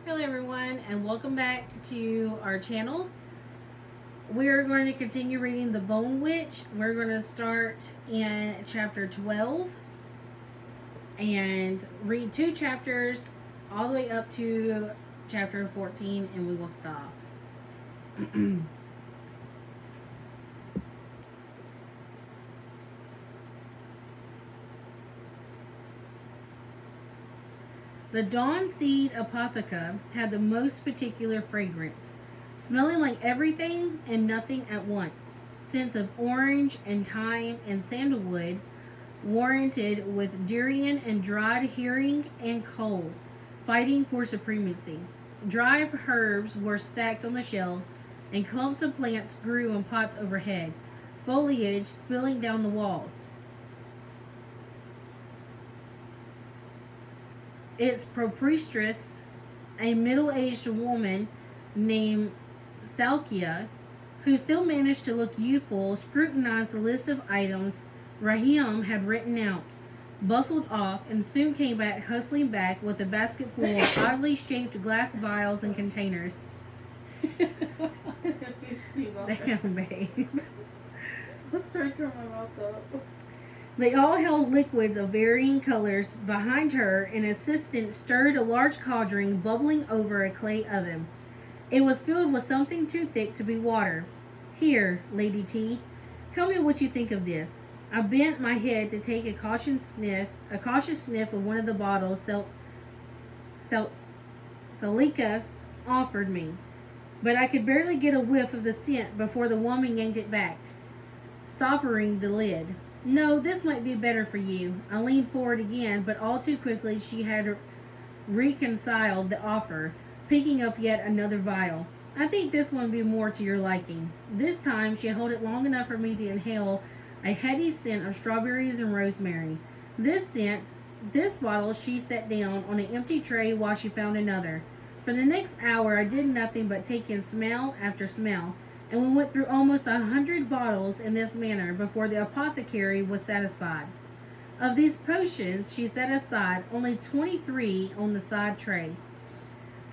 Hello everyone and welcome back to our channel. We're going to continue reading The Bone Witch. We're going to start in chapter 12 and read 2 chapters all the way up to chapter 14 and we will stop. The Dawn Seed Apotheca had the most particular fragrance, smelling like everything and nothing at once. Scents of orange and thyme and sandalwood, warranted with durian and dried herring and coal, fighting for supremacy. Dried herbs were stacked on the shelves, and clumps of plants grew in pots overhead, foliage spilling down the walls. Its proprietress, a middle-aged woman named Salkia, who still managed to look youthful, scrutinized the list of items Rahim had written out, bustled off, and soon came back hustling back with a basket full of oddly shaped glass vials and containers. Damn, babe. Let's try to turn my mouth up. They all held liquids of varying colors. Behind her, an assistant stirred a large cauldron bubbling over a clay oven. It was filled with something too thick to be water. Here, Lady T, tell me what you think of this. I bent my head to take a cautious sniff of one of the bottles Salika offered me, but I could barely get a whiff of the scent before the woman yanked it back, stoppering the lid. No, this might be better for you. I leaned forward again, but all too quickly she had reconciled the offer, picking up yet another vial. I think this one would be more to your liking. This time she held it long enough for me to inhale a heady scent of strawberries and rosemary. This bottle she set down on an empty tray while she found another. For the next hour I did nothing but take in smell after smell, and we went through almost 100 bottles in this manner before the apothecary was satisfied. Of these potions she set aside only 23 on the side tray.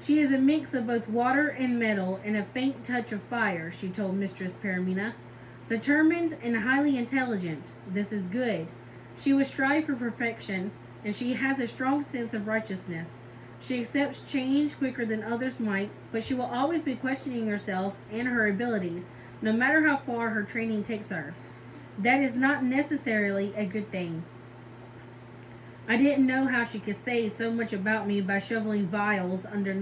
She is a mix of both water and metal and a faint touch of fire, she told Mistress Paramina. Determined and highly intelligent. This is good. She will strive for perfection, and she has a strong sense of righteousness. She accepts change quicker than others might, but she will always be questioning herself and her abilities, no matter how far her training takes her. That is not necessarily a good thing. I didn't know how she could say so much about me by shoveling vials under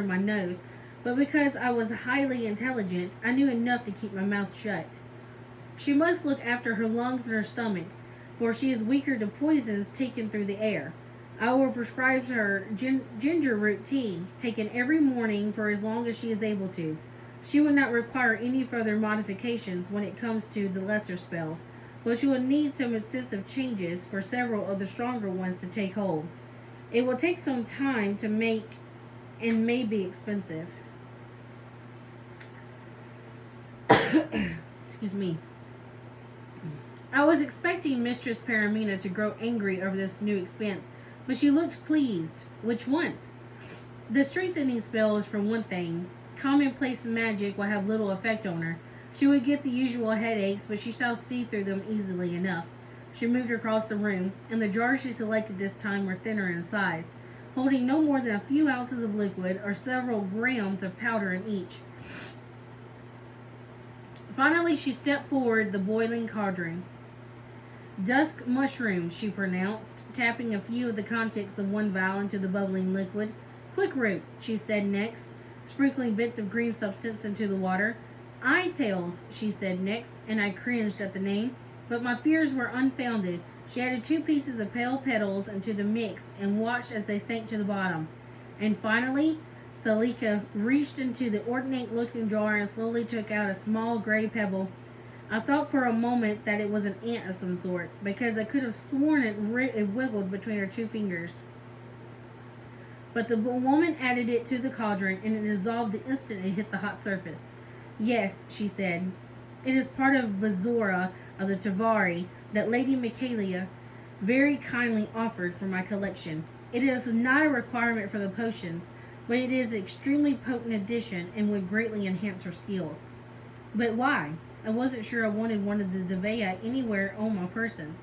my nose, but because I was highly intelligent, I knew enough to keep my mouth shut. She must look after her lungs and her stomach, for she is weaker to poisons taken through the air. I will prescribe her ginger root tea, taken every morning for as long as she is able to. She will not require any further modifications when it comes to the lesser spells, but she will need some extensive changes for several of the stronger ones to take hold. It will take some time to make and may be expensive. Excuse me. I was expecting Mistress Paramina to grow angry over this new expense, but she looked pleased. Which ones? The strengthening spells, for one thing. Commonplace magic will have little effect on her. She would get the usual headaches, but she shall see through them easily enough. She moved across the room, and the jars she selected this time were thinner in size, holding no more than a few ounces of liquid or several grams of powder in each. Finally, she stepped forward the boiling cauldron. Dusk mushrooms, she pronounced, tapping a few of the contents of one vial into the bubbling liquid. Quick root, she said next, sprinkling bits of green substance into the water. Eye tails, she said next, and I cringed at the name, but my fears were unfounded. She added 2 pieces of pale petals into the mix and watched as they sank to the bottom. And finally, Salika reached into the ornate-looking jar and slowly took out a small gray pebble. I thought for a moment that it was an ant of some sort, because I could have sworn it wiggled between her 2 fingers. But the woman added it to the cauldron, and it dissolved the instant it hit the hot surface. Yes, she said, it is part of Bazora of the Tavari that Lady Michaelia very kindly offered for my collection. It is not a requirement for the potions, but it is an extremely potent addition and would greatly enhance her skills. But why? I wasn't sure I wanted one of the Devea anywhere on my person.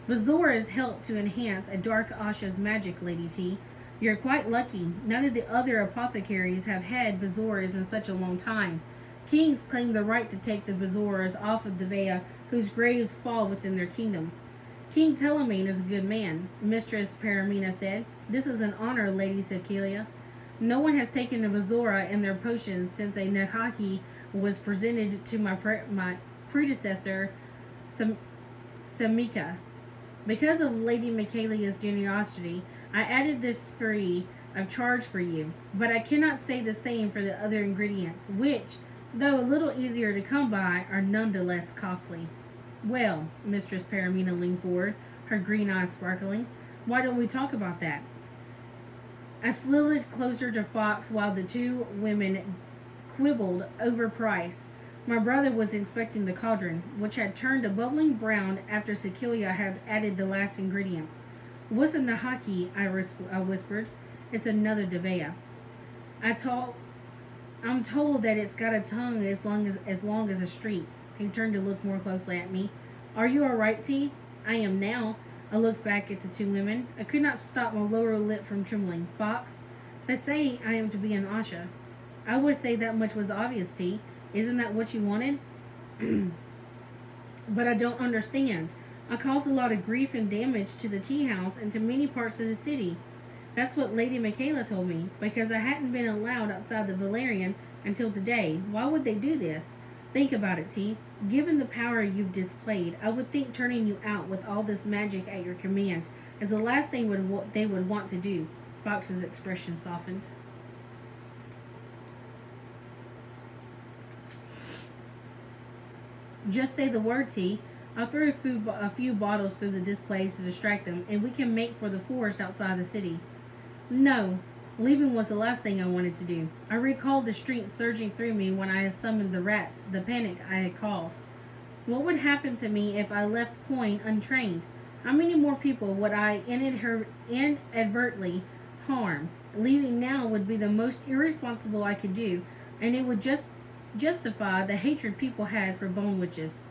Bazora's help to enhance a Dark Asha's magic, Lady T. You're quite lucky. None of the other apothecaries have had Bazoras in such a long time. Kings claim the right to take the Bazoras off of Devea whose graves fall within their kingdoms. King Telemene is a good man, Mistress Paramina said. This is an honor, Lady Cecilia. No one has taken a Bazora in their potions since a Nahaki was presented to my predecessor, Samika. Because of Lady Michaelia's generosity, I added this free of charge for you, but I cannot say the same for the other ingredients, which, though a little easier to come by, are nonetheless costly. Well, Mistress Paramina leaned forward, her green eyes sparkling. Why don't we talk about that? I slid closer to Fox while the two women quibbled over price. My brother was inspecting the cauldron, which had turned a bubbling brown after Cecilia had added the last ingredient. What's a Nahaki? I whispered. It's another Devea. I'm told that it's got a tongue as long as a street. He turned to look more closely at me. Are you all right, T? I am now. I looked back at the two women. I could not stop my lower lip from trembling. Fox, they say I am to be an Asha. I would say that much was obvious, T. Isn't that what you wanted? But I don't understand. I caused a lot of grief and damage to the tea house and to many parts of the city. That's what Lady Michaela told me, because I hadn't been allowed outside the Valerian until today. Why would they do this? Think about it, T. Given the power you've displayed, I would think turning you out with all this magic at your command is the last thing they would want to do. Fox's expression softened. Just say the word, T. I'll throw a few bottles through the displays to distract them, and we can make for the forest outside the city. No, leaving was the last thing I wanted to do. I recalled the strength surging through me when I had summoned the rats, the panic I had caused. What would happen to me if I left Coin untrained? How many more people would I inadvertently harm? Leaving now would be the most irresponsible I could do, and it would just justify the hatred people had for bone witches.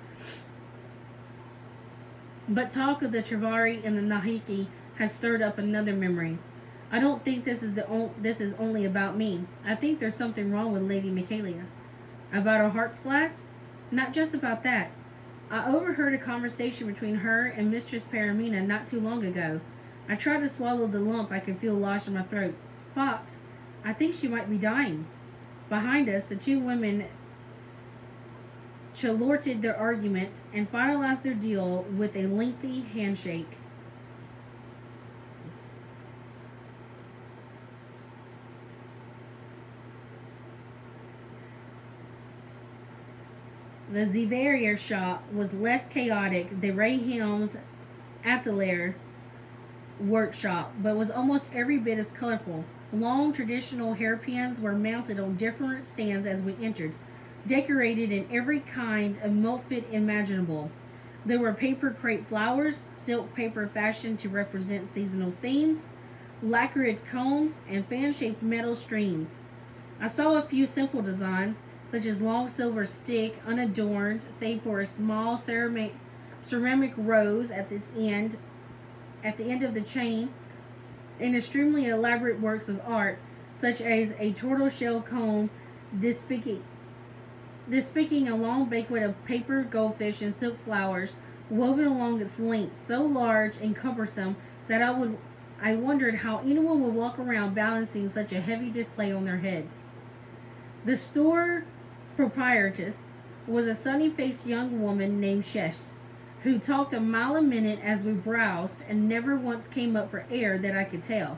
But talk of the Travari and the Nahiki has stirred up another memory. I don't think this is only about me. I think there's something wrong with Lady Michaelia. About her heart's glass? Not just about that. I overheard a conversation between her and Mistress Paramina not too long ago. I tried to swallow the lump I could feel lodged in my throat. Fox, I think she might be dying. Behind us, the two women chortleted their argument and finalized their deal with a lengthy handshake. The Zivarier shop was less chaotic than Rahim's atelier workshop, but was almost every bit as colorful. Long traditional hairpins were mounted on different stands as we entered, decorated in every kind of motif imaginable. There were paper crepe flowers, silk paper fashioned to represent seasonal scenes, lacquered combs, and fan-shaped metal streams. I saw a few simple designs, such as long silver stick, unadorned, save for a small ceramic rose at the end of the chain, and extremely elaborate works of art, such as a tortoiseshell comb depicting a long banquet of paper, goldfish, and silk flowers woven along its length, so large and cumbersome that I wondered how anyone would walk around balancing such a heavy display on their heads. The store proprietress was a sunny-faced young woman named Shesh, who talked a mile a minute as we browsed and never once came up for air that I could tell.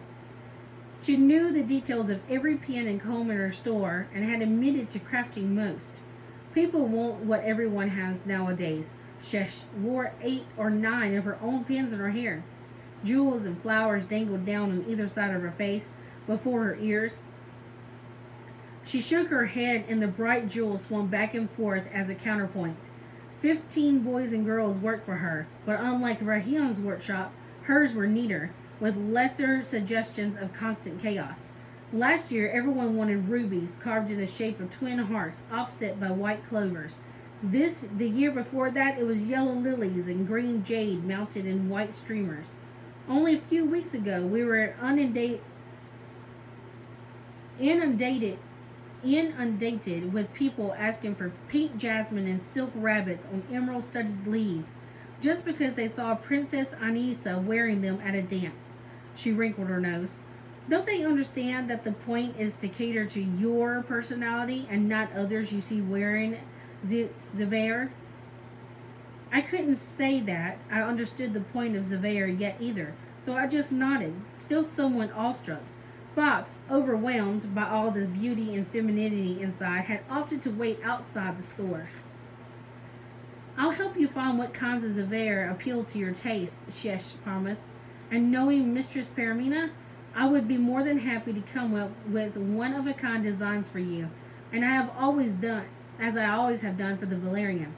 She knew the details of every pen and comb in her store and had admitted to crafting most. People want what everyone has nowadays. Shesh wore 8 or 9 of her own pins in her hair. Jewels and flowers dangled down on either side of her face, before her ears. She shook her head and the bright jewels swung back and forth as a counterpoint. 15 boys and girls worked for her, but unlike Rahim's workshop, hers were neater, with lesser suggestions of constant chaos. Last year, everyone wanted rubies carved in the shape of twin hearts, offset by white clovers. The year before that, it was yellow lilies and green jade mounted in white streamers. Only a few weeks ago, we were inundated with people asking for pink jasmine and silk rabbits on emerald studded leaves just because they saw Princess Anissa wearing them at a dance. She wrinkled her nose. Don't they understand that the point is to cater to your personality and not others you see wearing Zevair? I couldn't say that I understood the point of Zevair yet either, so I just nodded, still somewhat awestruck. Fox, overwhelmed by all the beauty and femininity inside, had opted to wait outside the store. I'll help you find what kinds of Zevair appeal to your taste, Shesh promised. And knowing Mistress Paramina, I would be more than happy to come up with one-of-a-kind designs for you, and I have always done, as I always have done for the Valerian.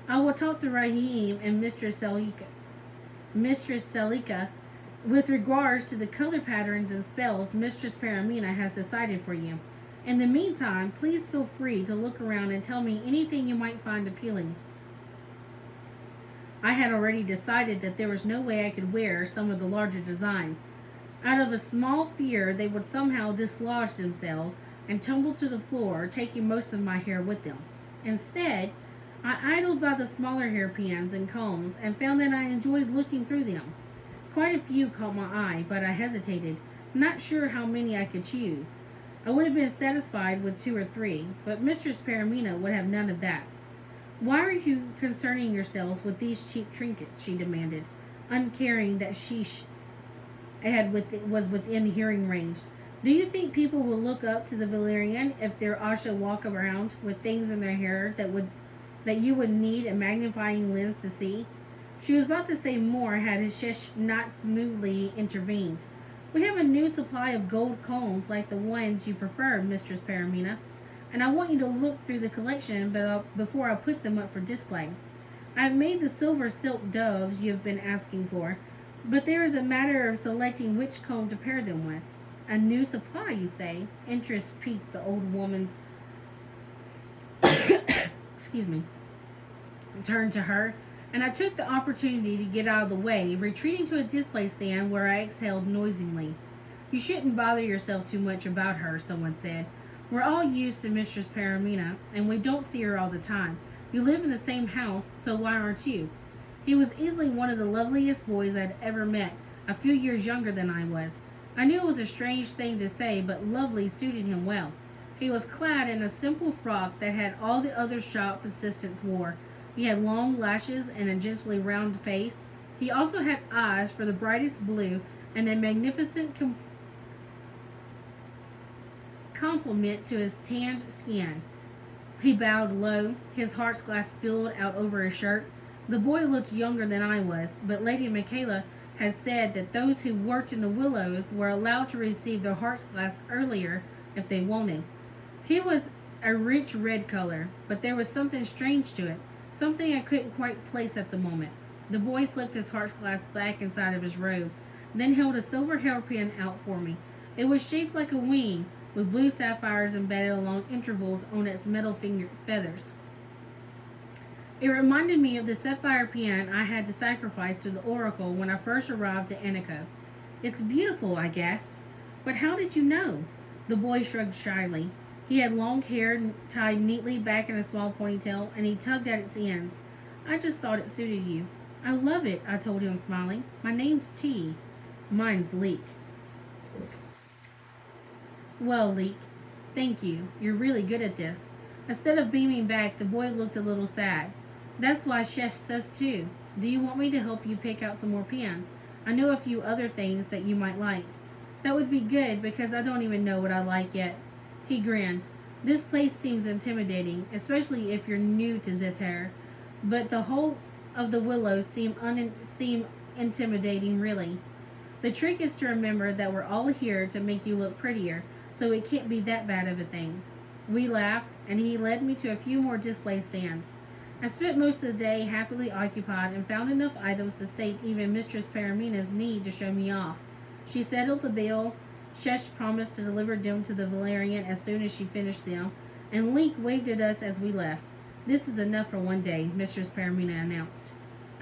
I will talk to Raheem and Mistress Selika with regards to the color patterns and spells Mistress Paramina has decided for you. In the meantime, please feel free to look around and tell me anything you might find appealing. I had already decided that there was no way I could wear some of the larger designs. Out of a small fear they would somehow dislodge themselves and tumble to the floor, taking most of my hair with them. Instead, I idled by the smaller hairpins and combs and found that I enjoyed looking through them. Quite a few caught my eye, but I hesitated, not sure how many I could choose. I would have been satisfied with 2 or 3, but Mistress Paramina would have none of that. Why are you concerning yourselves with these cheap trinkets? She demanded, uncaring that she was within hearing range. Do you think people will look up to the Valerian if their Asha walk around with things in their hair that you would need a magnifying lens to see? She was about to say more had Hashish not smoothly intervened. We have a new supply of gold combs like the ones you prefer, Mistress Paramina, and I want you to look through the collection before I put them up for display. I have made the silver silk doves you have been asking for, but there is a matter of selecting which comb to pair them with. A new supply, you say? Interest piqued the old woman's excuse me, turned to her, and I took the opportunity to get out of the way, retreating to a display stand where I exhaled noisily. You shouldn't bother yourself too much about her, someone said. We're all used to Mistress Paramina, and we don't see her all the time. You live in the same house, so why aren't you? He was easily one of the loveliest boys I'd ever met, a few years younger than I was. I knew it was a strange thing to say, but lovely suited him well. He was clad in a simple frock that had all the other shop assistants wore. He had long lashes and a gently round face. He also had eyes for the brightest blue and a magnificent complement to his tanned skin. He bowed low. His heart's glass spilled out over his shirt. The boy looked younger than I was, but Lady Michaela has said that those who worked in the Willows were allowed to receive their heart's glass earlier if they wanted. He was a rich red color, but there was something strange to it, something I couldn't quite place at the moment. The boy slipped his heart's glass back inside of his robe, then held a silver hairpin out for me. It was shaped like a wing, with blue sapphires embedded along intervals on its metal finger feathers. It reminded me of the sapphire pin I had to sacrifice to the oracle when I first arrived at Anico. It's beautiful, I gasped. But how did you know? The boy shrugged shyly. He had long hair tied neatly back in a small ponytail, and he tugged at its ends. I just thought it suited you. I love it, I told him, smiling. My name's T. Mine's Leek. Well, Leek, thank you. You're really good at this. Instead of beaming back, the boy looked a little sad. That's why Shesh says too. Do you want me to help you pick out some more pens? I know a few other things that you might like. That would be good, because I don't even know what I like yet. He grinned. This place seems intimidating, especially if you're new to Zeter. But the whole of the Willows seem intimidating, really. The trick is to remember that we're all here to make you look prettier, so it can't be that bad of a thing. We laughed, and he led me to a few more display stands. I spent most of the day happily occupied and found enough items to sate even Mistress Paramina's need to show me off. She settled the bill Shesh promised to deliver them to the Valerian as soon as she finished them, and Link waved at us as we left. This is enough for one day, Mistress Paramina announced.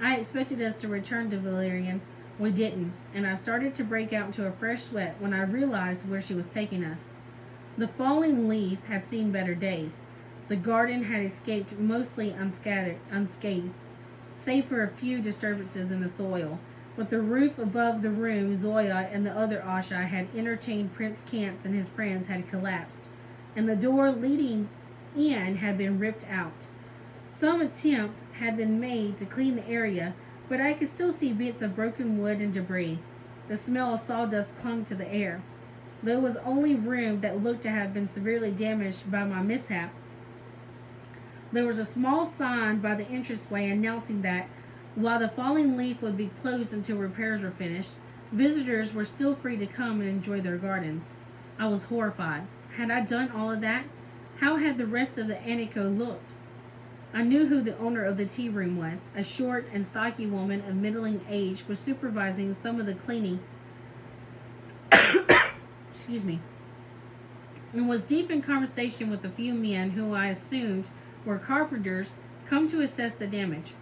I expected us to return to Valerian. We didn't, and I started to break out into a fresh sweat when I realized where she was taking us. The falling leaf had seen better days. The garden had escaped mostly unscathed, save for a few disturbances in the soil. But the roof above the room Zoya and the other Asha had entertained Prince Kantz and his friends had collapsed, and the door leading in had been ripped out. Some attempt had been made to clean the area, but I could still see bits of broken wood and debris. The smell of sawdust clung to the air. There was only room that looked to have been severely damaged by my mishap. There was a small sign by the entranceway announcing that, while the falling leaf would be closed until repairs were finished, visitors were still free to come and enjoy their gardens. I was horrified. Had I done all of that? How had the rest of the Aniko looked? I knew who the owner of the tea room was. A short and stocky woman of middling age was supervising some of the cleaning and was deep in conversation with a few men who I assumed were carpenters come to assess the damage.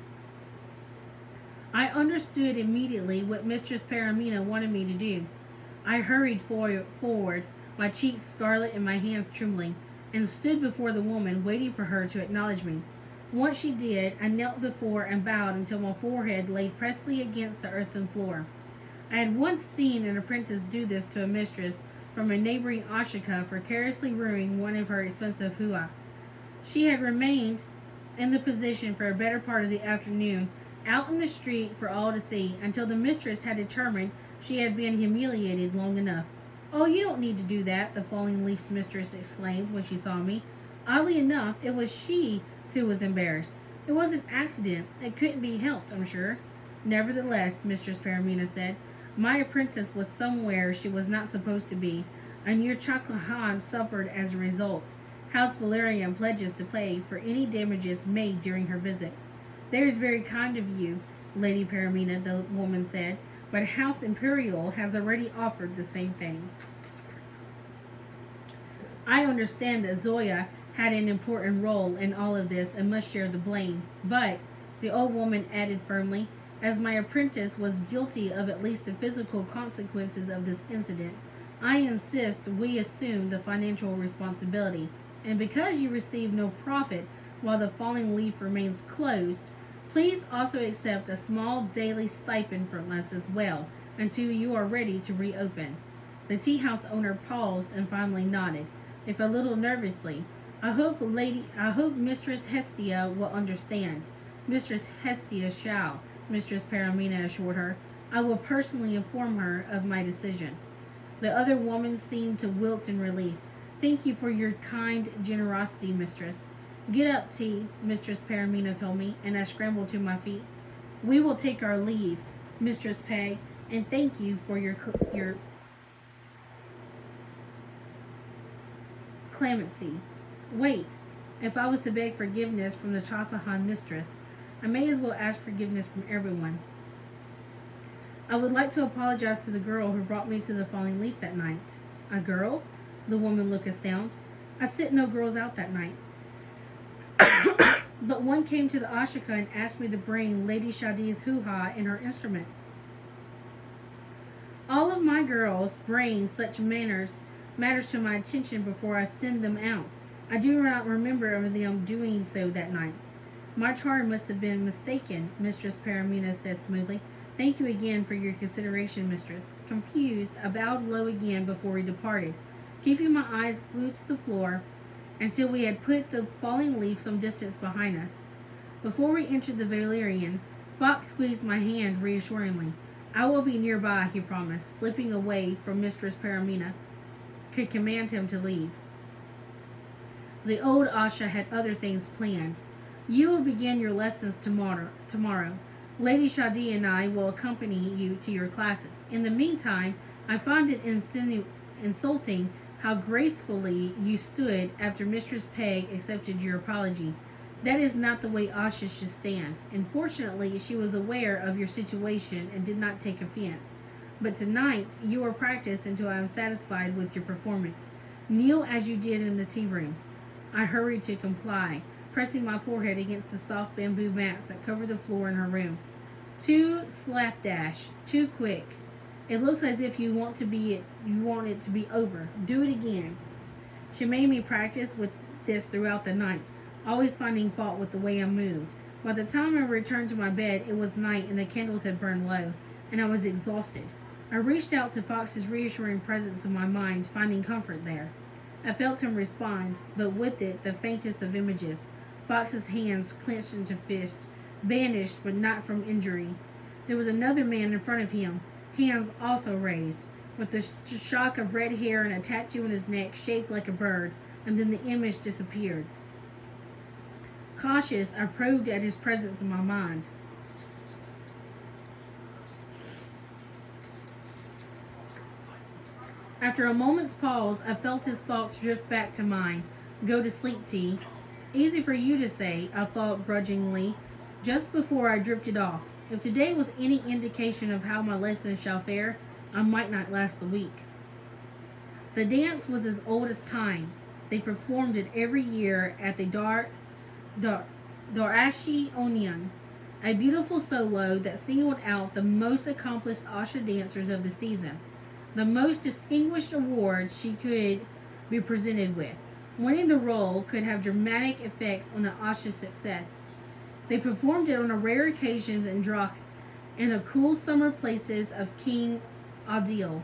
I understood immediately what Mistress Paramina wanted me to do. I hurried forward, my cheeks scarlet and my hands trembling, and stood before the woman, waiting for her to acknowledge me. Once she did, I knelt before and bowed until my forehead lay pressly against the earthen floor. I had once seen an apprentice do this to a mistress from a neighboring Ashika for carelessly ruining one of her expensive hua. She had remained in the position for a better part of the afternoon, out in the street for all to see, until the mistress had determined she had been humiliated long enough. "Oh, you don't need to do that," the falling leaf's mistress exclaimed when she saw me. Oddly enough, it was she who was embarrassed. "It was an accident. It couldn't be helped, I'm sure." "Nevertheless," Mistress Paramina said, "my apprentice was somewhere she was not supposed to be, and your Chaklahan suffered as a result. House Valerian pledges to pay for any damages made during her visit." "That is very kind of you, Lady Paramina," the woman said, "but House Imperial has already offered the same thing." I understand that Zoya had an important role in all of this and must share the blame, but, the old woman added firmly, as my apprentice was guilty of at least the physical consequences of this incident, I insist we assume the financial responsibility, and because you receive no profit while the falling leaf remains closed, please also accept a small daily stipend from us as well until you are ready to reopen. The tea house owner paused and finally nodded, if a little nervously. I hope Mistress Hestia will understand." "Mistress Hestia shall," Mistress Paramina assured her. "I will personally inform her of my decision." The other woman seemed to wilt in relief. "Thank you for your kind generosity, mistress." "Get up, tea," Mistress Paramina told me, and I scrambled to my feet. "We will take our leave, Mistress Peg, and thank you for your clemency. Wait, if I was to beg forgiveness from the Chaklahan mistress, I may as well ask forgiveness from everyone. I would like to apologize to the girl who brought me to the falling leaf that night." "A girl?" The woman looked astounded. "I sent no girls out that night. But one came to the Ashika and asked me to bring Lady Shadi's hoo-ha in her instrument. All of my girls bring such matters to my attention before I send them out. I do not remember of them doing so that night." "My charge must have been mistaken," Mistress Paramina said smoothly. "Thank you again for your consideration, mistress." Confused, I bowed low again before we departed, keeping my eyes glued to the floor until we had put the falling leaf some distance behind us. Before we entered the Valerian, Fox squeezed my hand reassuringly. "I will be nearby," he promised, slipping away from Mistress Paramina could command him to leave. The old Asha had other things planned. "You will begin your lessons tomorrow. Lady Shadi and I will accompany you to your classes. In the meantime, I find it insulting how gracefully you stood after Mistress Peg accepted your apology. That is not the way Asha should stand. Unfortunately, she was aware of your situation and did not take offense. But tonight, you will practice until I am satisfied with your performance. Kneel as you did in the tea room. I hurried to comply, pressing my forehead against the soft bamboo mats that covered the floor in her room. Too slapdash, too quick. It looks as if you want it to be over. Do it again. She made me practice with this throughout the night, always finding fault with the way I moved. By the time I returned to my bed, it was night and the candles had burned low, and I was exhausted. I reached out to Fox's reassuring presence in my mind, finding comfort there. I felt him respond, but with it the faintest of images. Fox's hands clenched into fists, bandaged but not from injury. There was another man in front of him, hands also raised, with the shock of red hair and a tattoo on his neck shaped like a bird, and then the image disappeared. Cautious, I probed at his presence in my mind. After a moment's pause, I felt his thoughts drift back to mine. Go to sleep, T. Easy for you to say, I thought grudgingly, just before I drifted off. If today was any indication of how my lesson shall fare, I might not last the week. The dance was as old as time. They performed it every year at the Darashi Onion, a beautiful solo that singled out the most accomplished Asha dancers of the season. The most distinguished award she could be presented with. Winning the role could have dramatic effects on the Asha's success. They performed it on rare occasions in the cool summer places of King Adil.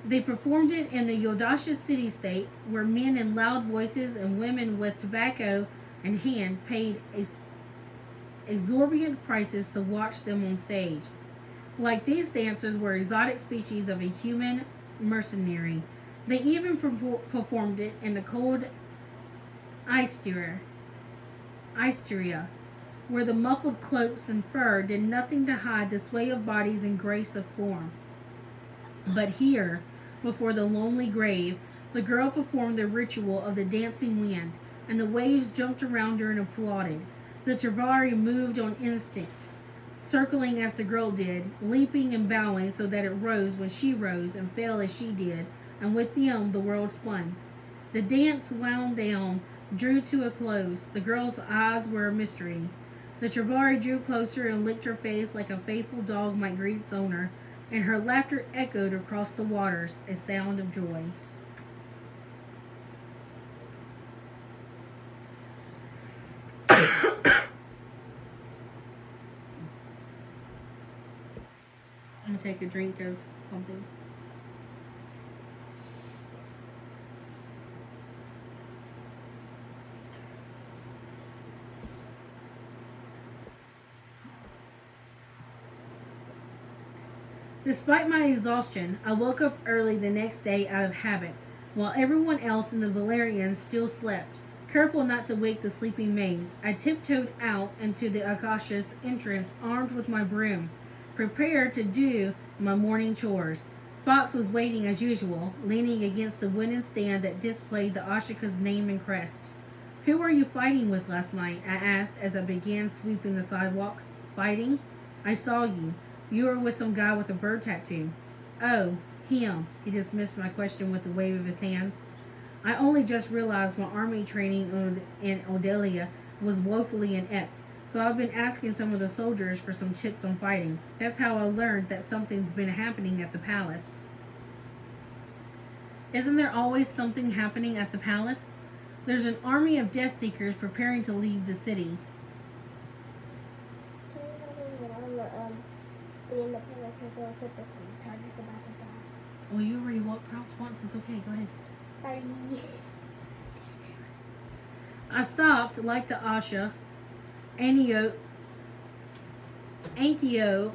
They performed it in the Yodasha city-states, where men in loud voices and women with tobacco in hand paid exorbitant prices to watch them on stage. Like these dancers were exotic species of a human mercenary. They even performed it in the cold Isteria, where the muffled cloaks and fur did nothing to hide the sway of bodies and grace of form. But here, before the lonely grave, the girl performed the ritual of the dancing wind, and the waves jumped around her and applauded. The Travari moved on instinct, circling as the girl did, leaping and bowing so that it rose when she rose and fell as she did, and with them the world spun. The dance wound down, drew to a close. The girl's eyes were a mystery. The Travari drew closer and licked her face like a faithful dog might greet its owner, and her laughter echoed across the waters, a sound of joy. I'm going to take a drink of something. Despite my exhaustion, I woke up early the next day out of habit, while everyone else in the Valerians still slept. Careful not to wake the sleeping maids, I tiptoed out into the Akasha's entrance armed with my broom, prepared to do my morning chores. Fox was waiting as usual, leaning against the wooden stand that displayed the Ashika's name and crest. "Who were you fighting with last night?" I asked as I began sweeping the sidewalks. "Fighting? I saw you. You were with some guy with a bird tattoo." "Oh, him." He dismissed my question with a wave of his hands. "I only just realized my army training in Odelia was woefully inept, so I've been asking some of the soldiers for some tips on fighting. That's how I learned that something's been happening at the palace." "Isn't there always something happening at the palace?" "There's an army of Death Seekers preparing to leave the city." Be in the palace and go put this one. Charge is about to die. Well, you already walked across once. It's okay. Go ahead. Sorry. I stopped like the Asha. Ankyo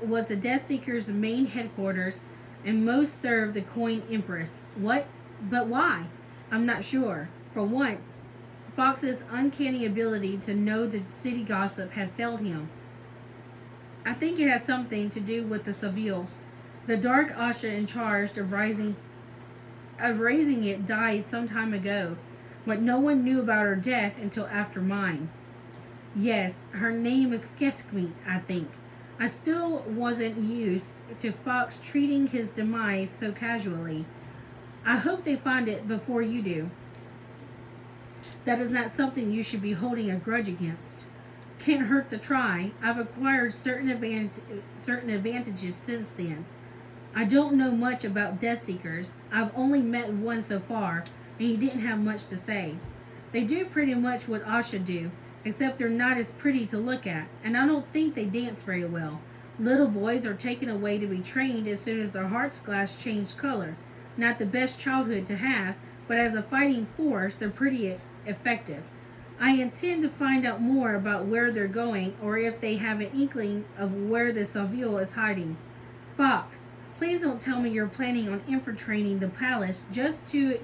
was the Death Seekers' main headquarters and most served the Coin Empress. What? But why? I'm not sure. For once, Fox's uncanny ability to know the city gossip had failed him. I think it has something to do with the Seville. The Dark Asha in charge of raising it died some time ago, but no one knew about her death until after mine. Yes, her name is Skepsmeet, I think. I still wasn't used to Fox treating his demise so casually. I hope they find it before you do. That is not something you should be holding a grudge against. Can't hurt to try. I've acquired certain advantages since then. I don't know much about Death Seekers. I've only met one so far, and he didn't have much to say. They do pretty much what Asha do, except they're not as pretty to look at, and I don't think they dance very well. Little boys are taken away to be trained as soon as their heart's glass changed color. Not the best childhood to have, but as a fighting force, they're pretty effective. I intend to find out more about where they're going, or if they have an inkling of where the Saville is hiding. Fox, please don't tell me you're planning on infiltrating the palace just to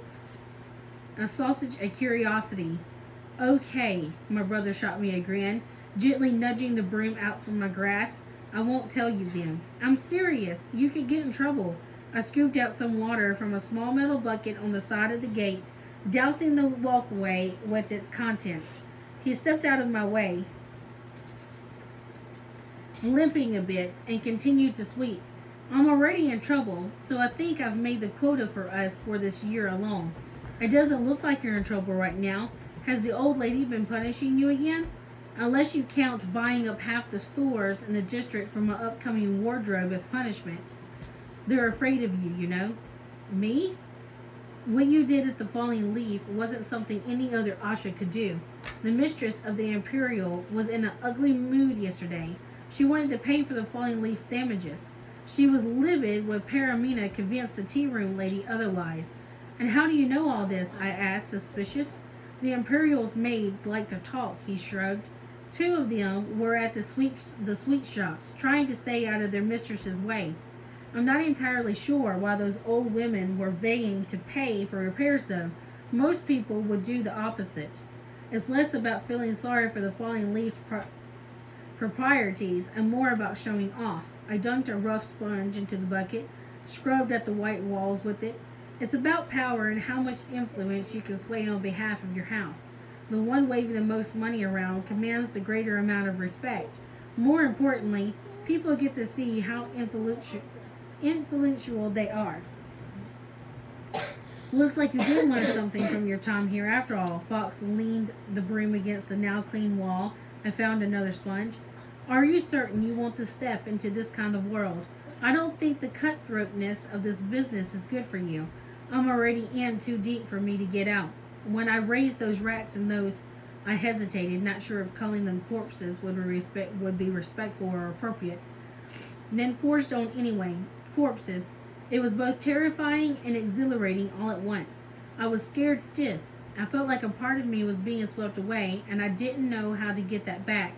sausage a curiosity. Okay, my brother shot me a grin, gently nudging the broom out from my grasp. I won't tell you then. I'm serious. You could get in trouble. I scooped out some water from a small metal bucket on the side of the gate, dousing the walkway with its contents. He stepped out of my way, limping a bit, and continued to sweep. I'm already in trouble, so I think I've made the quota for us for this year alone. It doesn't look like you're in trouble right now. Has the old lady been punishing you again? Unless you count buying up half the stores in the district from an upcoming wardrobe as punishment. They're afraid of you, you know. Me? What you did at the Falling Leaf wasn't something any other Asha could do. The mistress of the Imperial was in an ugly mood yesterday. She wanted to pay for the Falling Leaf's damages. She was livid when Paramina convinced the tea room lady otherwise. And how do you know all this? I asked, suspicious. The Imperial's maids like to talk, he shrugged. 2 of them were at the sweet shops, trying to stay out of their mistress's way. I'm not entirely sure why those old women were begging to pay for repairs, though. Most people would do the opposite. It's less about feeling sorry for the Falling Leaf's proprieties and more about showing off. I dunked a rough sponge into the bucket, scrubbed at the white walls with it. It's about power and how much influence you can sway on behalf of your house. The one waving the most money around commands the greater amount of respect. More importantly, people get to see how influential they are. Looks like you did learn something from your time here after all. Fox leaned the broom against the now clean wall and found another sponge. Are you certain you want to step into this kind of world? I don't think the cutthroatness of this business is good for you. I'm already in too deep for me to get out. When I raised those rats and those, I hesitated, not sure if calling them corpses would be respectful or appropriate. Then forged on anyway. Corpses. It was both terrifying and exhilarating all at once. I was scared stiff. I felt like a part of me was being swept away, and I didn't know how to get that back.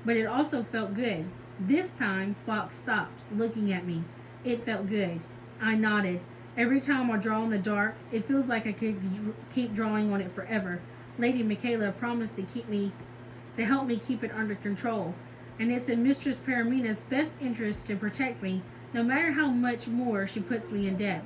But it also felt good. This time, Fox stopped, looking at me. It felt good. I nodded. Every time I draw in the dark, it feels like I could keep drawing on it forever. Lady Michaela promised to help me keep it under control, and it's in Mistress Paramina's best interest to protect me, no matter how much more she puts me in debt.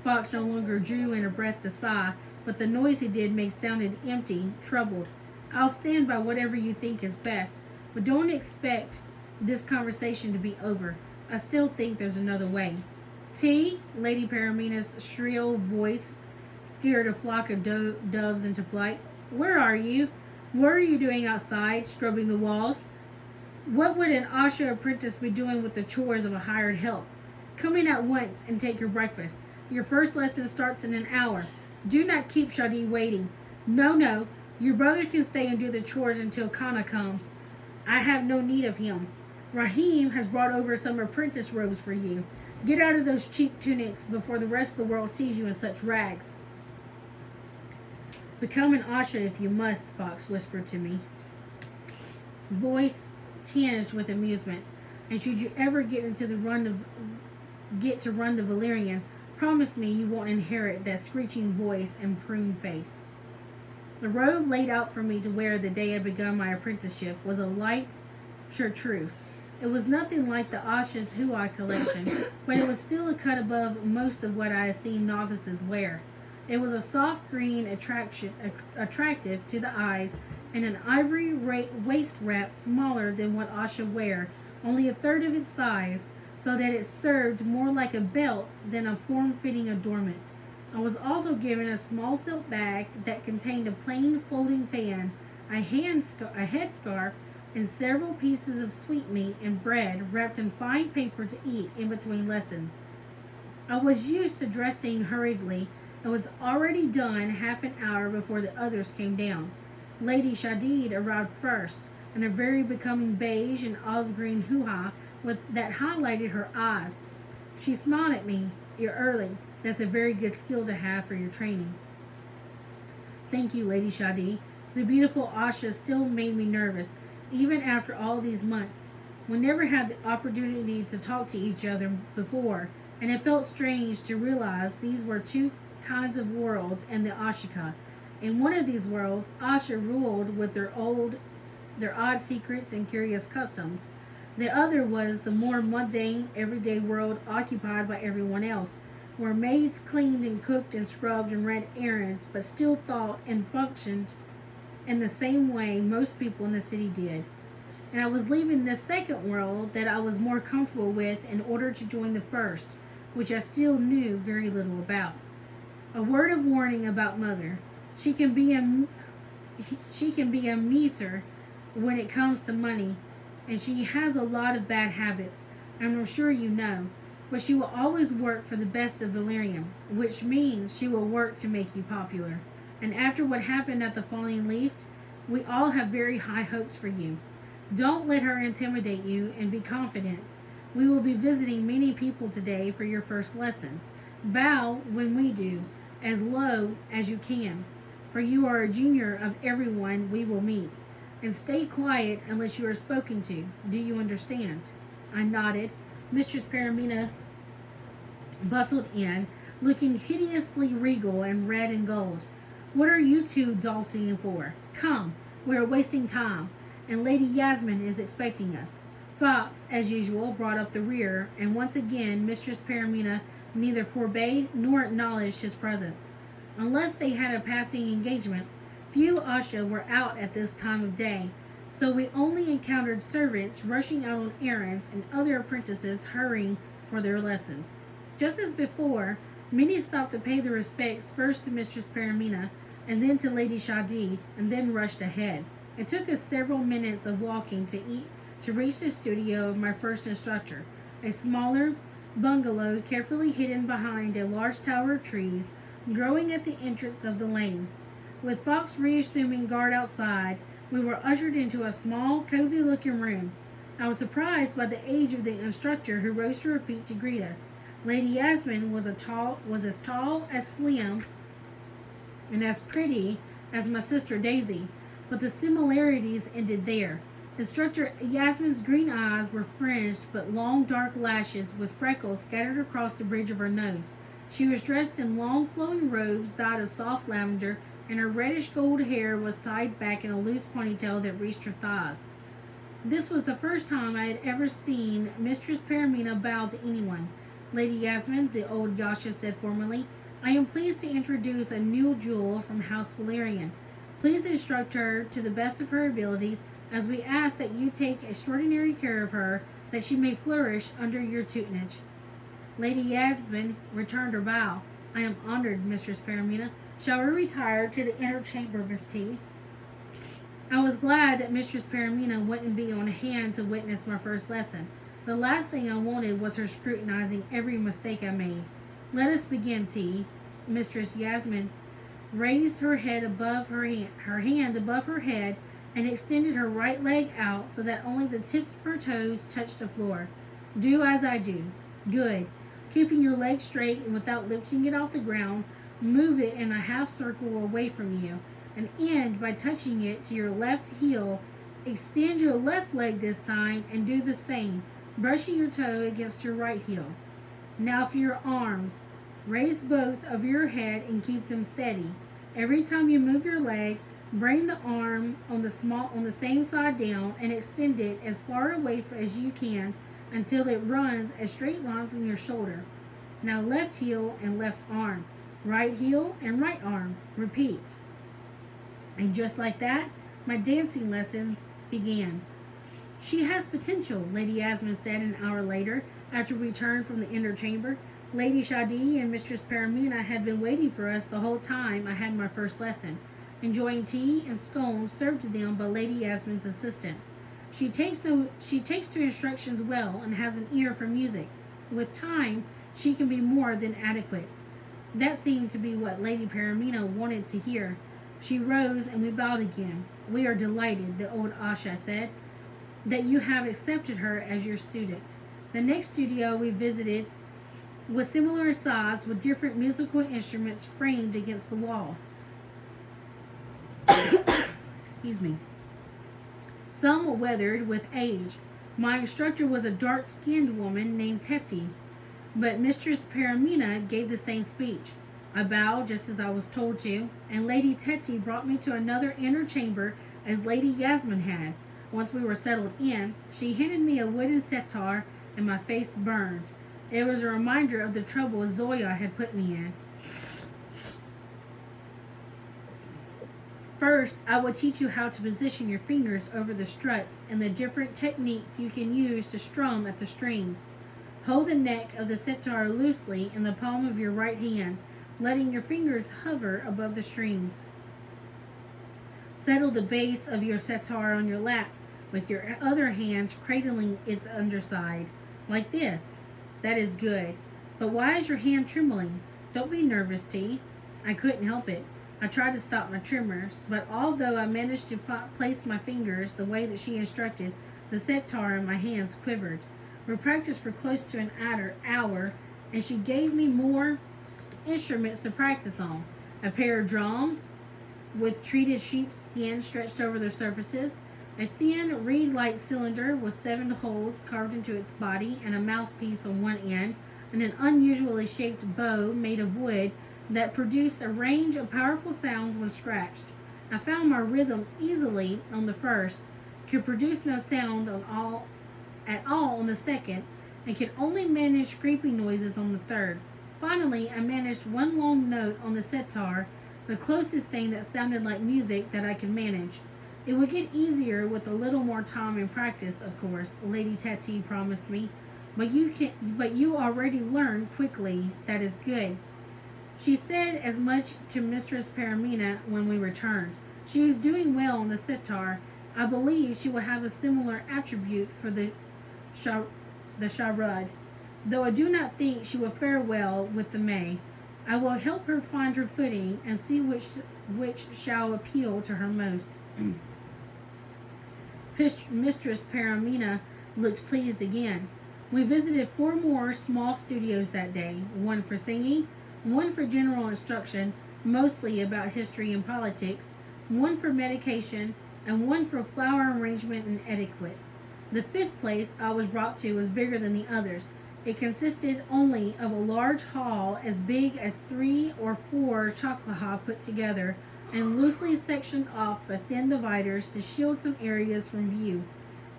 Fox no longer drew in a breath to sigh, but the noise he did sounded empty, troubled. I'll stand by whatever you think is best, but don't expect this conversation to be over. I still think there's another way. Tea? Lady Paramina's shrill voice scared a flock of doves into flight. Where are you? What are you doing outside, scrubbing the walls? What would an Asha apprentice be doing with the chores of a hired help? Come in at once and take your breakfast. Your first lesson starts in an hour. Do not keep Shadi waiting. No. Your brother can stay and do the chores until Kana comes. I have no need of him. Rahim has brought over some apprentice robes for you. Get out of those cheap tunics before the rest of the world sees you in such rags. Become an Asha if you must, Fox whispered to me. Voice tinged with amusement. And should you ever get to run the Valerian, promise me you won't inherit that screeching voice and prune face. The robe laid out for me to wear the day I begun my apprenticeship was a light chartreuse. It was nothing like the Asha's Huai collection, but it was still a cut above most of what I had seen novices wear. It was a soft green attractive to the eyes, and an ivory waist wrap smaller than what Asha wear only a third of its size, so that it served more like a belt than a form-fitting adornment. I was also given a small silk bag that contained a plain folding fan, a headscarf, and several pieces of sweetmeat and bread wrapped in fine paper to eat in between lessons. I was used to dressing hurriedly and was already done half an hour before the others came down. Lady Shadid arrived first, in a very becoming beige and olive green hoo-ha that highlighted her eyes. She smiled at me. "You're early. That's a very good skill to have for your training." "Thank you, Lady Shadi." The beautiful Asha still made me nervous, even after all these months. We never had the opportunity to talk to each other before, and it felt strange to realize these were two kinds of worlds in the Ashika. In one of these worlds, Asha ruled with their odd secrets and curious customs. The other was the more mundane, everyday world occupied by everyone else, where maids cleaned and cooked and scrubbed and ran errands, but still thought and functioned in the same way most people in the city did. And I was leaving this second world that I was more comfortable with in order to join the first, which I still knew very little about. A word of warning about Mother. She can be a miser when it comes to money, and she has a lot of bad habits, and I'm sure you know. But she will always work for the best of Valerian, which means she will work to make you popular. And after what happened at the Falling Leaf, we all have very high hopes for you. Don't let her intimidate you, and be confident. We will be visiting many people today for your first lessons. Bow when we do, as low as you can, for you are a junior of everyone we will meet. And stay quiet unless you are spoken to. Do you understand?" I nodded. Mistress Paramina bustled in, looking hideously regal in red and gold. "What are you two dalting for? Come, we are wasting time, and Lady Yasmin is expecting us." Fox, as usual, brought up the rear, and once again Mistress Paramina neither forbade nor acknowledged his presence. Unless they had a passing engagement, few Asha were out at this time of day, so we only encountered servants rushing out on errands and other apprentices hurrying for their lessons. Just as before, many stopped to pay their respects first to Mistress Paramina, and then to Lady Shadi, and then rushed ahead. It took us several minutes of walking to reach the studio of my first instructor, a smaller bungalow carefully hidden behind a large tower of trees growing at the entrance of the lane. With Fox reassuming guard outside, we were ushered into a small, cozy-looking room. I was surprised by the age of the instructor who rose to her feet to greet us. Lady Yasmin was as tall, as slim, and as pretty as my sister Daisy, but the similarities ended there. Instructor Yasmin's green eyes were fringed but long dark lashes with freckles scattered across the bridge of her nose. She was dressed in long flowing robes dyed of soft lavender, and her reddish gold hair was tied back in a loose ponytail that reached her thighs. This was the first time I had ever seen Mistress Paramina bow to anyone. "Lady Yasmin," the old Yasha said formally, "I am pleased to introduce a new jewel from House Valerian. Please instruct her to the best of her abilities, as we ask that you take extraordinary care of her, that she may flourish under your tutelage." Lady Yasmin returned her bow. "I am honored, Mistress Paramina. Shall we retire to the inner chamber, Miss T?" I was glad that Mistress Paramina wouldn't be on hand to witness my first lesson. The last thing I wanted was her scrutinizing every mistake I made. "Let us begin, T." Mistress Yasmin raised her hand above her head, and extended her right leg out so that only the tips of her toes touched the floor. "Do as I do." "Good. Keeping your leg straight and without lifting it off the ground, move it in a half circle away from you, and end by touching it to your left heel. Extend your left leg this time and do the same, brushing your toe against your right heel. Now for your arms. Raise both of your head and keep them steady. Every time you move your leg, bring the arm on the same side down and extend it as far away as you can until it runs a straight line from your shoulder. Now left heel and left arm, right heel and right arm. Repeat." And just like that, my dancing lessons began. She has potential, Lady Yasmin said an hour later, after we returned from the inner chamber. Lady Shadi and Mistress Paramina had been waiting for us the whole time I had my first lesson, enjoying tea and scones served to them by Lady Yasmin's assistants. She takes to instructions well and has an ear for music. With time, she can be more than adequate. That seemed to be what Lady Paramina wanted to hear. She rose and we bowed again. We are delighted, the old Asha said, that you have accepted her as your student. The next studio we visited was similar in size with different musical instruments framed against the walls. Excuse me. Some weathered with age. My instructor was a dark-skinned woman named Teti, but Mistress Paramina gave the same speech. I bowed just as I was told to, and Lady Teti brought me to another inner chamber as Lady Yasmin had. Once we were settled in, she handed me a wooden setar, and my face burned. It was a reminder of the trouble Zoya had put me in. First, I will teach you how to position your fingers over the struts and the different techniques you can use to strum at the strings. Hold the neck of the sitar loosely in the palm of your right hand, letting your fingers hover above the strings. Settle the base of your sitar on your lap, with your other hand cradling its underside, like this. That is good. But why is your hand trembling? Don't be nervous, T. I couldn't help it. I tried to stop my tremors, but although I managed to place my fingers the way that she instructed, the sitar in my hands quivered. We practiced for close to an hour, and she gave me more instruments to practice on. A pair of drums with treated sheep's skin stretched over their surfaces, a thin reed-like cylinder with 7 holes carved into its body and a mouthpiece on one end, and an unusually shaped bow made of wood that produced a range of powerful sounds when scratched. I found my rhythm easily on the first, could produce no sound at all on the second, and could only manage scraping noises on the third. Finally, I managed one long note on the sitar, the closest thing that sounded like music that I could manage. It would get easier with a little more time and practice, of course, Lady Tati promised me. But you already learn quickly. That is good. She said as much to Mistress Paramina when we returned. She was doing well on the sitar. I believe she will have a similar attribute for the charade, though I do not think she will fare well with the May. I will help her find her footing and see which shall appeal to her most. Mistress Paramina looked pleased again. We visited 4 more small studios that day, one for singing, one for general instruction, mostly about history and politics, one for medication, and one for flower arrangement and etiquette. The 5th place I was brought to was bigger than the others. It consisted only of a large hall as big as 3 or 4 chaklaha put together and loosely sectioned off by thin dividers to shield some areas from view.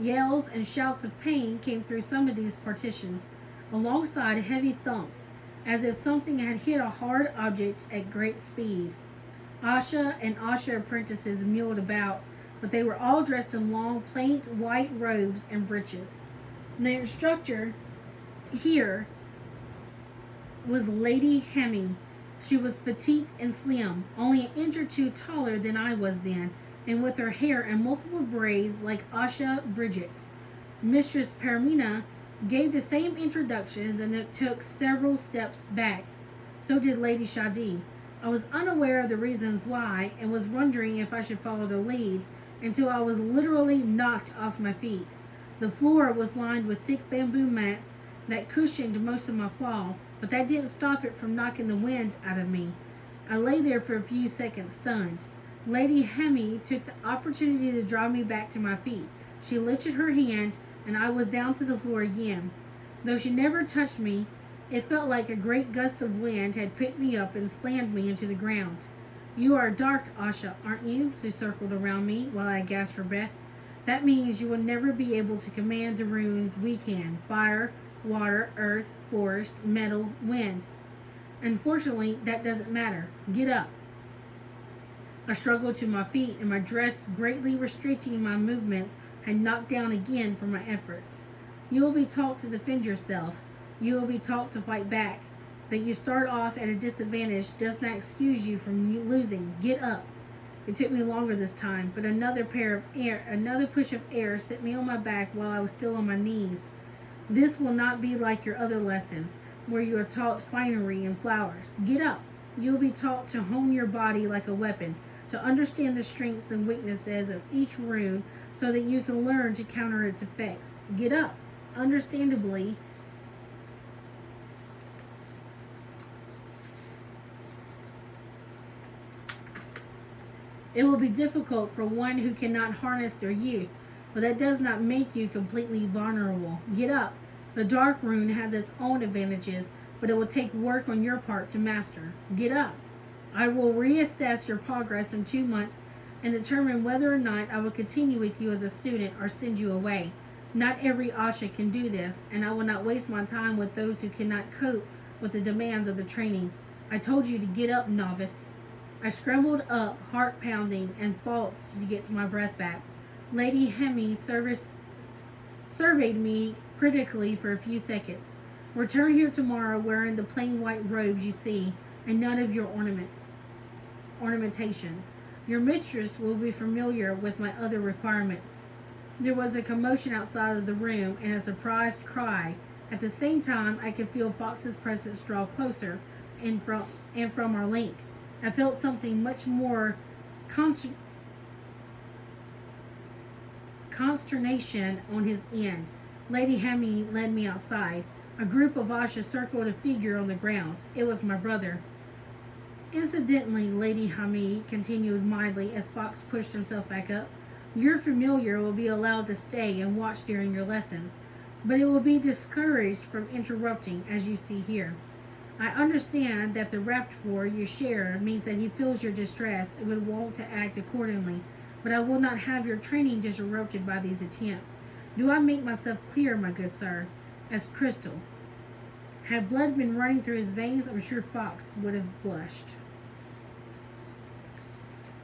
Yells and shouts of pain came through some of these partitions, alongside heavy thumps, as if something had hit a hard object at great speed. Asha and Asha apprentices milled about, but they were all dressed in long, plain white robes and breeches. The instructor here was Lady Hemi. She was petite and slim, only an inch or 2 taller than I was then, and with her hair in multiple braids like Asha Bridget. Mistress Paramina gave the same introductions, and it took several steps back. So did Lady Shadi. I was unaware of the reasons why, and was wondering if I should follow their lead, until I was literally knocked off my feet. The floor was lined with thick bamboo mats that cushioned most of my fall, but that didn't stop it from knocking the wind out of me. I lay there for a few seconds, stunned. Lady Hemi took the opportunity to draw me back to my feet. She lifted her hand, and I was down to the floor again. Though she never touched me, it felt like a great gust of wind had picked me up and slammed me into the ground. You are dark, Asha, aren't you? She circled around me while I gasped for breath. That means you will never be able to command the runes we can. Fire, water, earth, forest, metal, wind. Unfortunately, that doesn't matter. Get up. I struggled to my feet, and my dress, greatly restricting my movements, had knocked down again for my efforts. You will be taught to defend yourself. You will be taught to fight back. That you start off at a disadvantage does not excuse you from losing. Get up. It took me longer this time, but another push of air set me on my back while I was still on my knees. This will not be like your other lessons, where you are taught finery and flowers. Get up. You will be taught to hone your body like a weapon, to understand the strengths and weaknesses of each rune so that you can learn to counter its effects. Get up. Understandably, it will be difficult for one who cannot harness their use, but that does not make you completely vulnerable. Get up. The dark rune has its own advantages, but it will take work on your part to master. Get up. I will reassess your progress in 2 months and determine whether or not I will continue with you as a student or send you away. Not every Asha can do this, and I will not waste my time with those who cannot cope with the demands of the training. I told you to get up, novice. I scrambled up, heart pounding, and false to get my breath back. Lady Hemi surveyed me critically for a few seconds. Return here tomorrow wearing the plain white robes you see, and none of your ornamentations. Your mistress will be familiar with my other requirements. There was a commotion outside of the room and a surprised cry. At the same time, I could feel Fox's presence draw closer and from our link. I felt something much more consternation on his end. Lady Hemi led me outside. A group of Asha circled a figure on the ground. It was my brother. Incidentally, Lady Hemi continued mildly as Fox pushed himself back up, your familiar will be allowed to stay and watch during your lessons, but it will be discouraged from interrupting, as you see here. I understand that the rapport you share means that he feels your distress and would want to act accordingly, but I will not have your training disrupted by these attempts. Do I make myself clear, my good sir? As crystal. Had blood been running through his veins, I'm sure Fox would have blushed.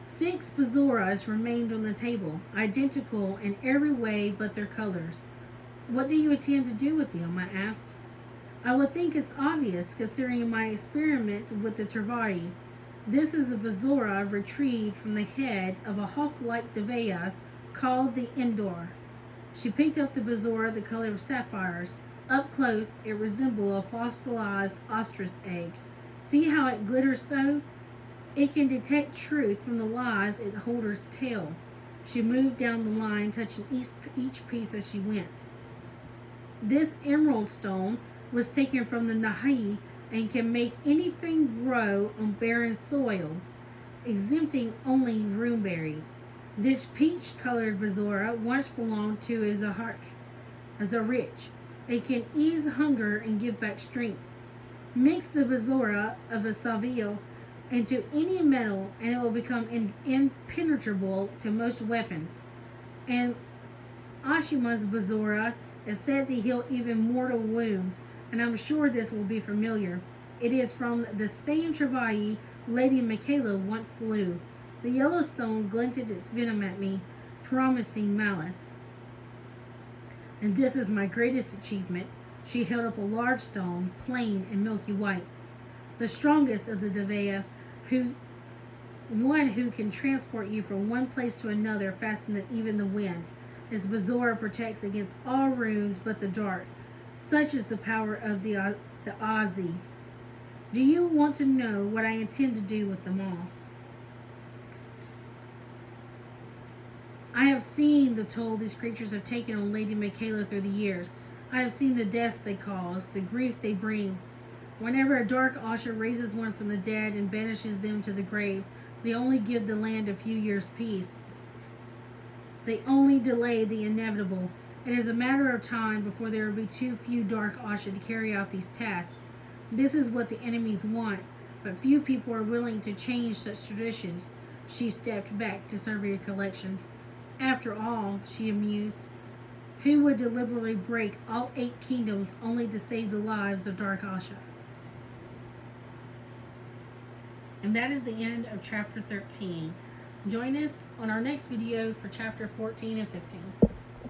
6 Bezoras remained on the table, identical in every way but their colors. What do you intend to do with them? I asked. I would think it's obvious, considering my experiment with the Travari. This is a Bezora retrieved from the head of a hawk-like Devea called the Endor. She picked up the Bezora the color of sapphires. Up close, it resembled a fossilized ostrich egg. See how it glitters so? It can detect truth from the lies it holder's tell. She moved down the line, touching each piece as she went. This emerald stone was taken from the Nahi and can make anything grow on barren soil, exempting only runeberries. This peach-colored Bezora once belonged to a rich. It can ease hunger and give back strength. Mix the Bezora of a Savio into any metal and it will become impenetrable to most weapons. And Ashima's Bezora is said to heal even mortal wounds, and I'm sure this will be familiar. It is from the same Travai Lady Michaela once slew. The Yellowstone glinted its venom at me, promising malice. And this is my greatest achievement. She held up a large stone, plain and milky white. The strongest of the Devea, one who can transport you from one place to another faster than even the wind. This Bezora protects against all runes but the dark. Such is the power of the Azi. Do you want to know what I intend to do with them all? I have seen the toll these creatures have taken on Lady Michaela through the years. I have seen the deaths they cause, the grief they bring. Whenever a dark Asha raises one from the dead and banishes them to the grave, they only give the land a few years' peace. They only delay the inevitable. It is a matter of time before there will be too few dark Asha to carry out these tasks. This is what the enemies want, but few people are willing to change such traditions. She stepped back to survey her collections. After all, she amused, who would deliberately break all 8 kingdoms only to save the lives of Dark Asha? And that is the end of chapter 13. Join us on our next video for chapter 14 and 15.